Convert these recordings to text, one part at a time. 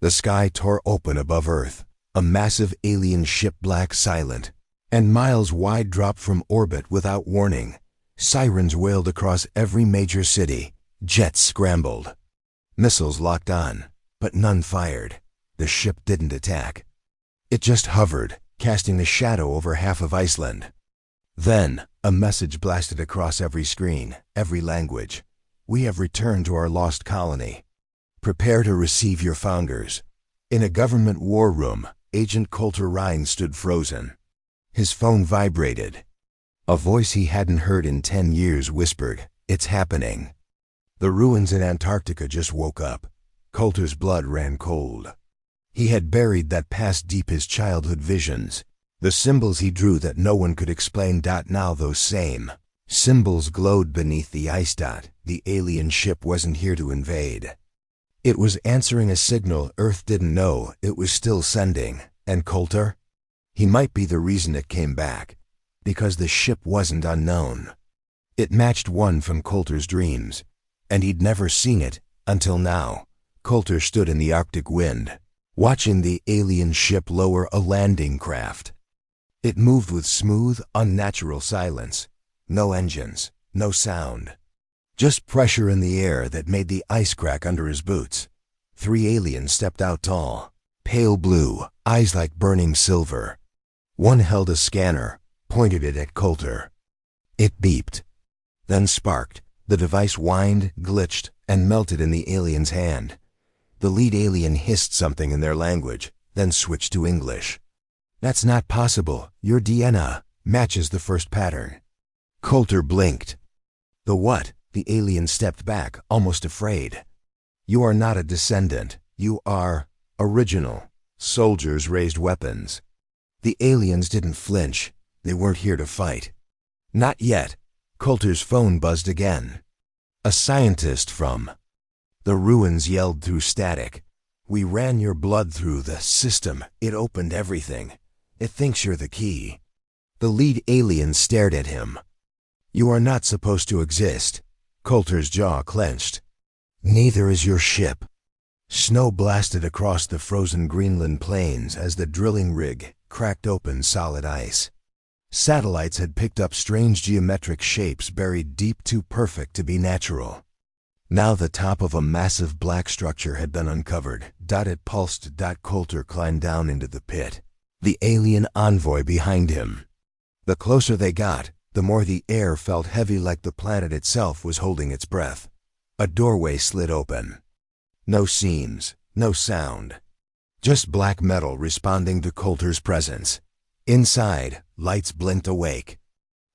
The sky tore open above Earth, a massive alien ship black silent, and miles wide dropped from orbit without warning. Sirens wailed across every major city, jets scrambled. Missiles locked on, but none fired. The ship didn't attack. It just hovered, casting a shadow over half of Iceland. Then, a message blasted across every screen, every language. We have returned to our lost colony. Prepare to receive your founders. In a government war room, Agent Colter Ryne stood frozen. His phone vibrated. A voice he hadn't heard in 10 years whispered, "It's happening." The ruins in Antarctica just woke up. Colter's blood ran cold. He had buried that past deep his childhood visions. The symbols he drew that no one could explain. Now those same symbols glowed beneath the ice. The alien ship wasn't here to invade. It was answering a signal Earth didn't know it was still sending. And Colter? He might be the reason it came back. Because the ship wasn't unknown. It matched one from Colter's dreams. And he'd never seen it until now. Colter stood in the Arctic wind, watching the alien ship lower a landing craft. It moved with smooth, unnatural silence. No engines, no sound. Just pressure in the air that made the ice crack under his boots. 3 aliens stepped out tall, pale blue, eyes like burning silver. One held a scanner, pointed it at Colter. It beeped, then sparked. The device whined, glitched, and melted in the alien's hand. The lead alien hissed something in their language, then switched to English. "That's not possible. Your DNA matches the first pattern." Colter blinked. "The what?" The alien stepped back, almost afraid. "You are not a descendant. You are original." Soldiers raised weapons. The aliens didn't flinch. They weren't here to fight. Not yet. Colter's phone buzzed again. A scientist from the ruins yelled through static. "We ran your blood through the system. It opened everything. It thinks you're the key." The lead alien stared at him. "You are not supposed to exist." Colter's jaw clenched. "Neither is your ship." Snow blasted across the frozen Greenland plains as the drilling rig cracked open solid ice. Satellites had picked up strange geometric shapes buried deep, too perfect to be natural. Now the top of a massive black structure had been uncovered. It pulsed. Colter climbed down into the pit, the alien envoy behind him. The closer they got, the more the air felt heavy, like the planet itself was holding its breath. A doorway slid open. No seams, no sound. Just black metal responding to Colter's presence. Inside, lights blinked awake.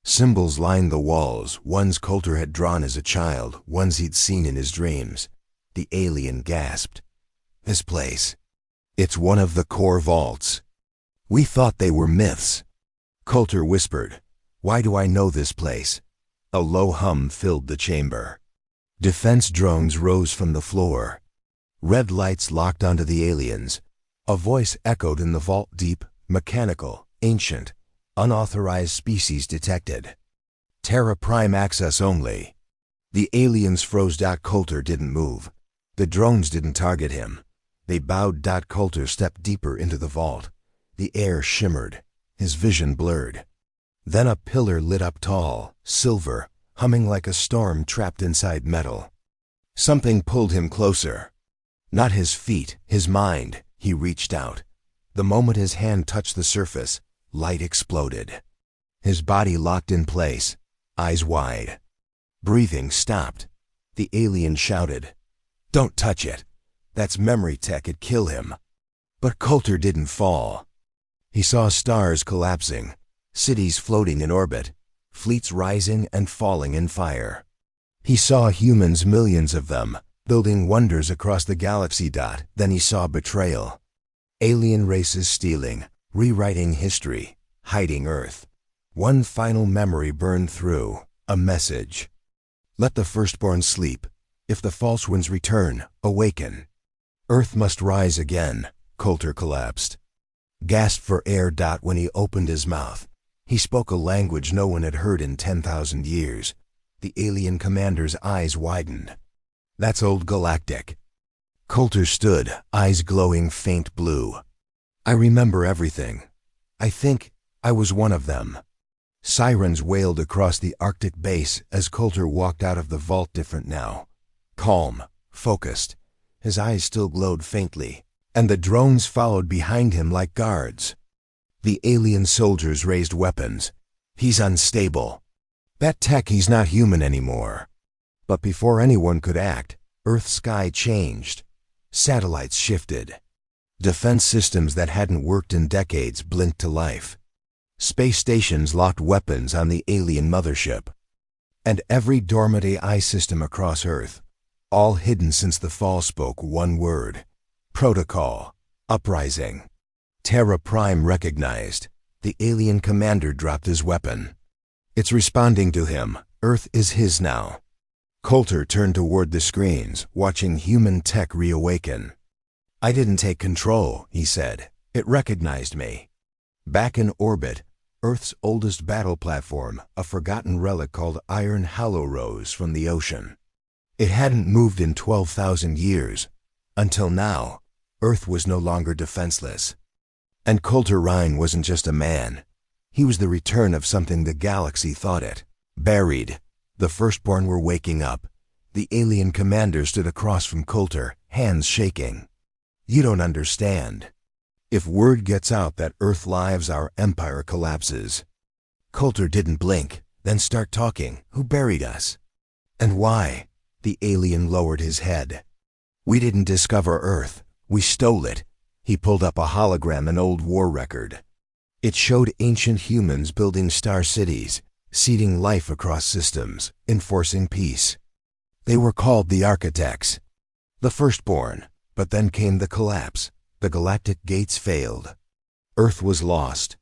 Symbols lined the walls, ones Colter had drawn as a child, ones he'd seen in his dreams. The alien gasped. "This place. It's one of the core vaults. We thought they were myths." Colter whispered, "Why do I know this place?" A low hum filled the chamber. Defense drones rose from the floor. Red lights locked onto the aliens. A voice echoed in the vault, deep, mechanical, ancient, unauthorized species detected. Terra Prime access only. The aliens froze. Colter didn't move. The drones didn't target him. They bowed. Colter stepped deeper into the vault. The air shimmered, his vision blurred. Then a pillar lit up tall, silver, humming like a storm trapped inside metal. Something pulled him closer. Not his feet, his mind. He reached out. The moment his hand touched the surface, light exploded. His body locked in place, eyes wide. Breathing stopped. The alien shouted, "Don't touch it. That's memory tech. It'd kill him." But Colter didn't fall. He saw stars collapsing, cities floating in orbit, fleets rising and falling in fire. He saw humans, millions of them, building wonders across the galaxy. Then he saw betrayal. Alien races stealing, rewriting history, hiding Earth. One final memory burned through, a message. "Let the firstborn sleep. If the false ones return, awaken. Earth must rise again." Colter collapsed. Gasped for air. When he opened his mouth, he spoke a language no one had heard in 10,000 years. The alien commander's eyes widened. "That's old galactic." Colter stood, eyes glowing faint blue. I remember everything. I think I was one of them. Sirens wailed across the Arctic base as Colter walked out of the vault, different now. Calm, focused. His eyes still glowed faintly, and the drones followed behind him like guards. The alien soldiers raised weapons. He's unstable. That tech, he's not human anymore. But before anyone could act, Earth's sky changed. Satellites shifted. Defense systems that hadn't worked in decades blinked to life. Space stations locked weapons on the alien mothership. And every dormant AI system across Earth, all hidden since the fall, spoke one word: protocol, uprising. Terra Prime recognized. The alien commander dropped his weapon. It's responding to him. Earth is his now. Colter turned toward the screens, watching human tech reawaken. I didn't take control, he said. It recognized me. Back in orbit, Earth's oldest battle platform, a forgotten relic called Iron Hollow, rose from the ocean. It hadn't moved in 12,000 years. Until now, Earth was no longer defenseless. And Colter Ryne wasn't just a man. He was the return of something the galaxy thought it buried. The firstborn were waking up. The alien commander stood across from Colter, hands shaking. You don't understand. If word gets out that Earth lives, our empire collapses. Colter didn't blink, then start talking. Who buried us? And why? The alien lowered his head. We didn't discover Earth. We stole it. He pulled up a hologram, an old war record. It showed ancient humans building star cities, seeding life across systems, enforcing peace. They were called the architects, the firstborn, but then came the collapse. The galactic gates failed. Earth was lost.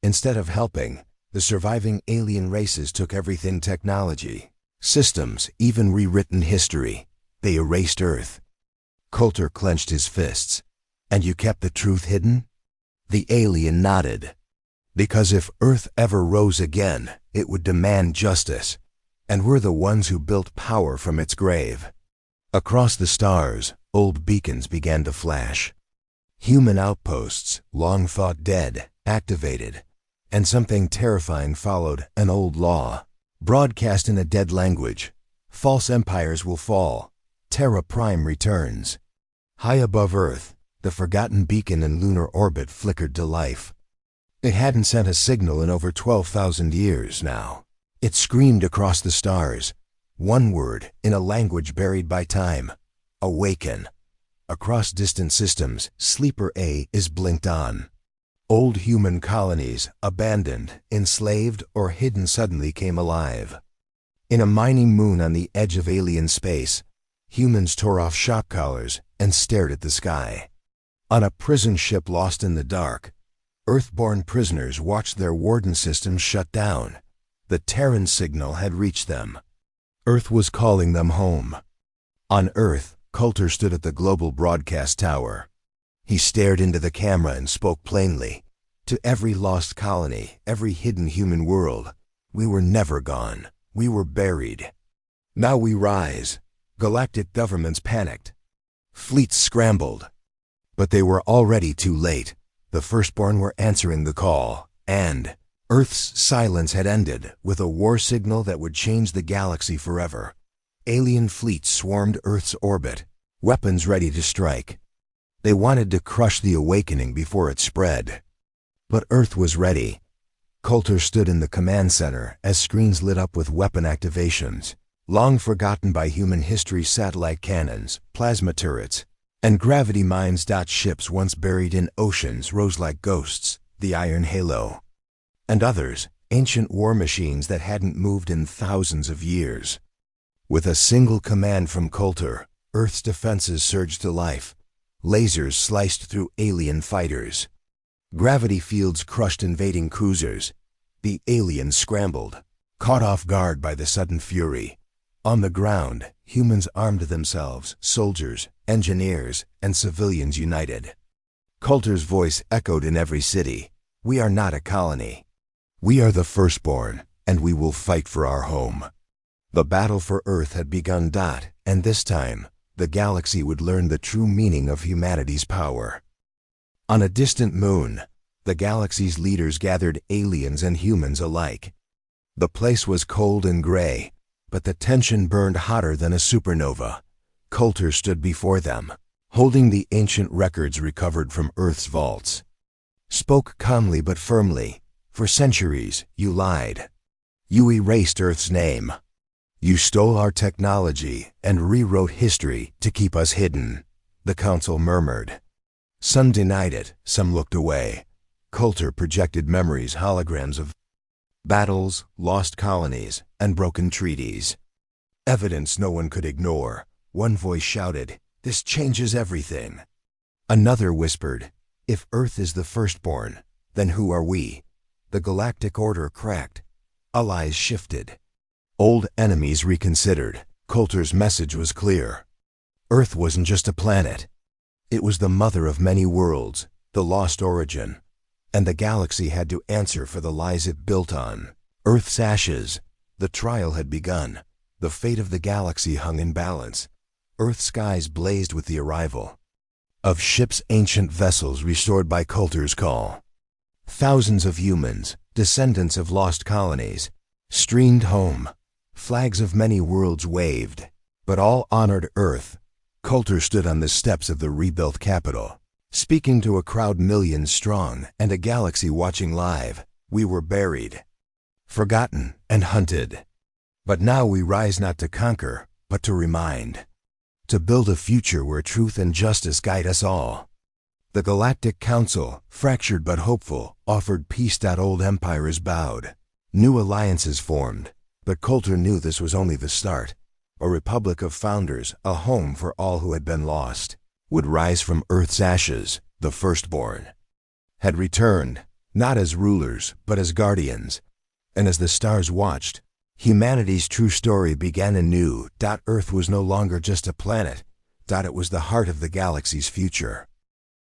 Instead of helping, the surviving alien races took everything: technology, systems, even rewritten history. They erased Earth. Colter clenched his fists. And you kept the truth hidden? The alien nodded. Because if Earth ever rose again, it would demand justice. And we're the ones who built power from its grave. Across the stars, old beacons began to flash. Human outposts, long thought dead, activated. And something terrifying followed: an old law, broadcast in a dead language. False empires will fall. Terra Prime returns. High above Earth, the forgotten beacon in lunar orbit flickered to life. It hadn't sent a signal in over 12,000 years now. It screamed across the stars. One word, in a language buried by time: awaken. Across distant systems, Sleeper A is blinked on. Old human colonies, abandoned, enslaved, or hidden, suddenly came alive. In a mining moon on the edge of alien space, humans tore off shock collars and stared at the sky. On a prison ship lost in the dark, Earthborn prisoners watched their warden systems shut down. The Terran signal had reached them. Earth was calling them home. On Earth, Colter stood at the global broadcast tower. He stared into the camera and spoke plainly. To every lost colony, every hidden human world, we were never gone. We were buried. Now we rise. Galactic governments panicked. Fleets scrambled. But they were already too late. The firstborn were answering the call, and Earth's silence had ended with a war signal that would change the galaxy forever. Alien fleets swarmed Earth's orbit, weapons ready to strike. They wanted to crush the awakening before it spread. But Earth was ready. Colter stood in the command center as screens lit up with weapon activations, long forgotten by human history: satellite cannons, plasma turrets, and gravity mines. Ships once buried in oceans rose like ghosts, the Iron Halo. And others, ancient war machines that hadn't moved in thousands of years. With a single command from Colter, Earth's defenses surged to life. Lasers sliced through alien fighters. Gravity fields crushed invading cruisers. The aliens scrambled, caught off guard by the sudden fury. On the ground, humans armed themselves, soldiers, engineers, and civilians united. Colter's voice echoed in every city. We are not a colony. We are the firstborn, and we will fight for our home. The battle for Earth had begun. And this time, the galaxy would learn the true meaning of humanity's power. On a distant moon, the galaxy's leaders gathered aliens and humans alike. The place was cold and gray, but the tension burned hotter than a supernova. Colter stood before them, holding the ancient records recovered from Earth's vaults. Spoke calmly but firmly, "For centuries, you lied. You erased Earth's name. You stole our technology and rewrote history to keep us hidden," the council murmured. Some denied it, some looked away. Colter projected memories, holograms of battles, lost colonies, and broken treaties. Evidence no one could ignore. One voice shouted, "This changes everything." Another whispered, "If Earth is the firstborn, then who are we?" The galactic order cracked. Allies shifted. Old enemies reconsidered. Colter's message was clear. Earth wasn't just a planet. It was the mother of many worlds, the lost origin. And the galaxy had to answer for the lies it built on. Earth's ashes. The trial had begun. The fate of the galaxy hung in balance. Earth's skies blazed with the arrival of ships, ancient vessels restored by Colter's call. Thousands of humans, descendants of lost colonies, streamed home. Flags of many worlds waved, but all honored Earth. Colter stood on the steps of the rebuilt capital, speaking to a crowd millions strong and a galaxy watching live. We were buried, forgotten, and hunted. But now we rise not to conquer, but to remind. To build a future where truth and justice guide us all. The Galactic Council, fractured but hopeful, offered peace. Old empires bowed. New alliances formed. But Colter knew this was only the start. A republic of founders, a home for all who had been lost, would rise from Earth's ashes. The firstborn had returned, not as rulers, but as guardians. And as the stars watched, humanity's true story began anew. Earth was no longer just a planet. It was the heart of the galaxy's future.